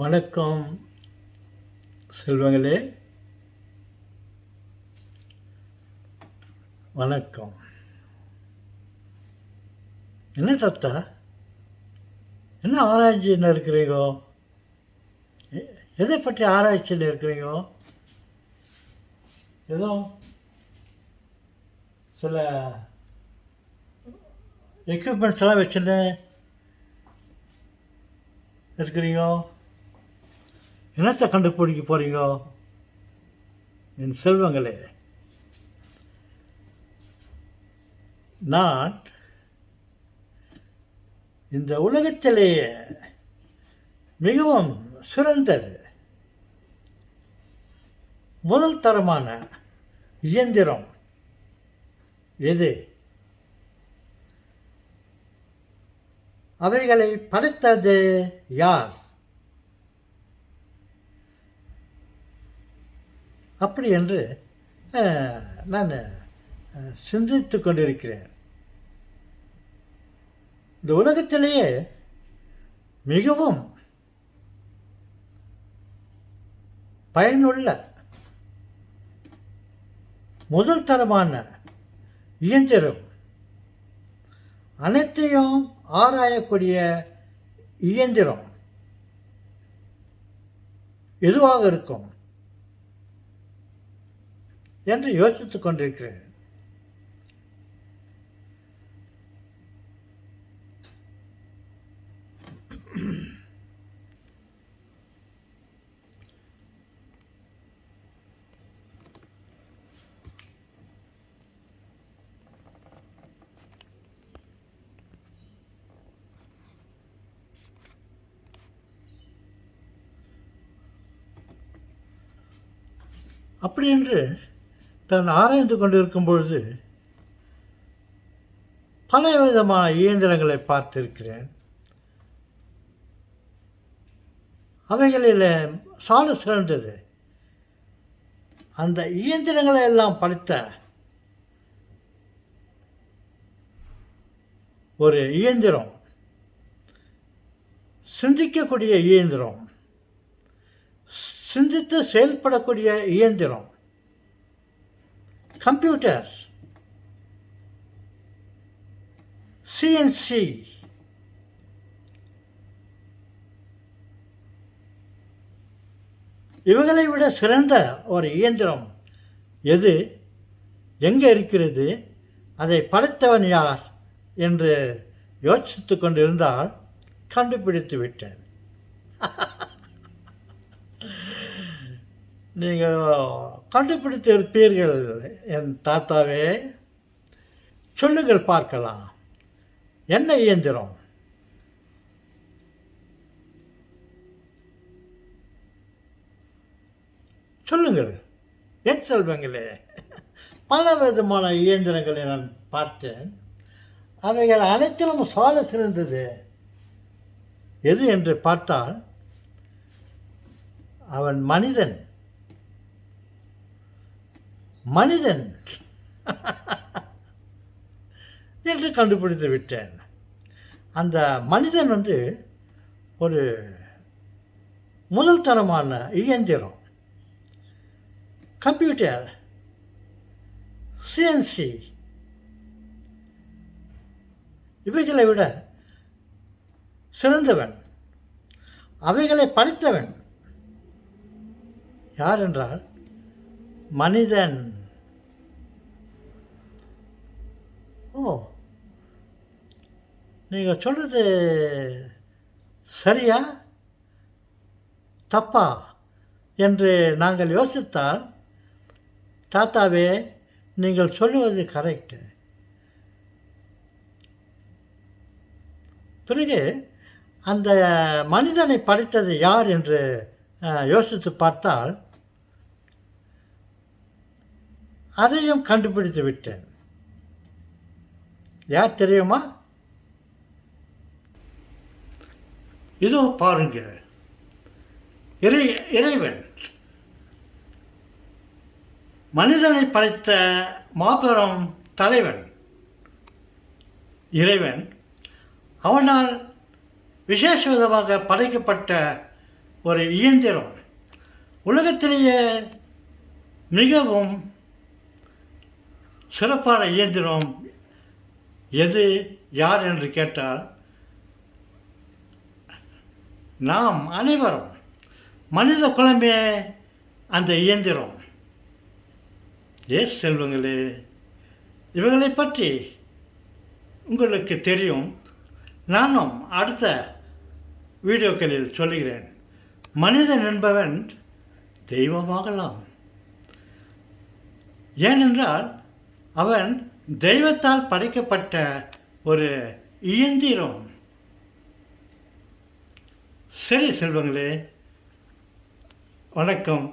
வணக்கம் செல்வங்களே, வணக்கம். என்ன தாத்தா, என்ன ஆராய்ச்சியில் இருக்கிறீங்கோ? எதை பற்றி ஆராய்ச்சியில் இருக்கிறீங்கோ? ஏதோ சில எக்யூப்மெண்ட்ஸ் எல்லாம் வச்சுன்னு இருக்கிறீங்கோ. என்னத்தை கண்டுபிடிக்க போகிறீங்கோ என் செல்வங்களே? நான் இந்த உலகத்திலேயே மிகவும் சிறந்தது முதல் தரமான இயந்திரம் எது? அவைகளை படைத்தது யார்? அப்படி என்று நான் சிந்தித்து கொண்டிருக்கிறேன். இந்த உலகத்திலேயே மிகவும் பயனுள்ள முதல் தரமான இயந்திரம், அனைத்தையும் ஆராயக்கூடிய இயந்திரம் எதுவாக இருக்கும் என்று யோசித்துக் கொண்டிருக்கிறேன். அப்படி என்று நான் ஆராய்ந்து கொண்டிருக்கும் பொழுது பல விதமான இயந்திரங்களை பார்த்திருக்கிறேன். அவைகளில் சால சிறந்தது அந்த இயந்திரங்களை எல்லாம் படைத்த ஒரு இயந்திரம், சிந்திக்கக்கூடிய இயந்திரம், சிந்தித்து செயல்படக்கூடிய இயந்திரம், கம்ப்யூட்டர், சிஎன்சி. இவங்களை விட சிறந்த ஒரு இயந்திரம் எது, எங்கே இருக்கிறது, அதை படைத்தவன் யார் என்று யோசித்து கொண்டிருந்தால் கண்டுபிடித்து விட்டேன். நீங்கள் கண்டுபிடித்து இருப்பீர்கள் என் தாத்தாவே. சொல்லுங்கள் பார்க்கலாம், என்ன இயந்திரம்? சொல்லுங்கள் என் செல்வங்களே. பல விதமான இயந்திரங்களை நான் பார்த்தேன். அவைகள் அனைத்திலும் சால சிறந்தது எது என்று பார்த்தால் அவன் மனிதன். மனிதன் என்று கண்டுபிடித்து விட்டேன். அந்த மனிதன் ஒரு முதல் தரமான இயந்திரம், கம்ப்யூட்டர், சிஎன்சி. இவைகளை விட சிறந்தவன், அவைகளை படைத்தவன் யார் என்றால் மனிதன். ஓ, நீங்கள் சொல்கிறது சரியா தப்பா என்று நாங்கள் யோசித்தால், தாத்தாவே நீங்கள் சொல்லுவது கரெக்டு. பிறகு அந்த மனிதனை படைத்தது யார் என்று யோசித்து பார்த்தால் அதையும் கண்டுபிடித்து விட்டேன். யார் தெரியுமா? இதோ பாருங்கள், இறைவன். மனிதனை படைத்த மாபெரும் தலைவன் இறைவன். அவனால் விசேஷ விதமாக படைக்கப்பட்ட ஒரு இயந்திரம். உலகத்திலேயே மிகவும் சிறப்பான இயந்திரம் எது, யார் என்று கேட்டால் நாம் அனைவரும், மனித குலமே அந்த இயந்திரம். செல்வங்களே, இவர்களை பற்றி உங்களுக்கு தெரியும். நானும் அடுத்த வீடியோக்களில் சொல்லுகிறேன். மனிதன் என்பவன் தெய்வமாகலாம். ஏனென்றால் அவன் தெய்வத்தால் படைக்கப்பட்ட ஒரு இயந்திரம். சரி செல்வங்களே, வணக்கம்.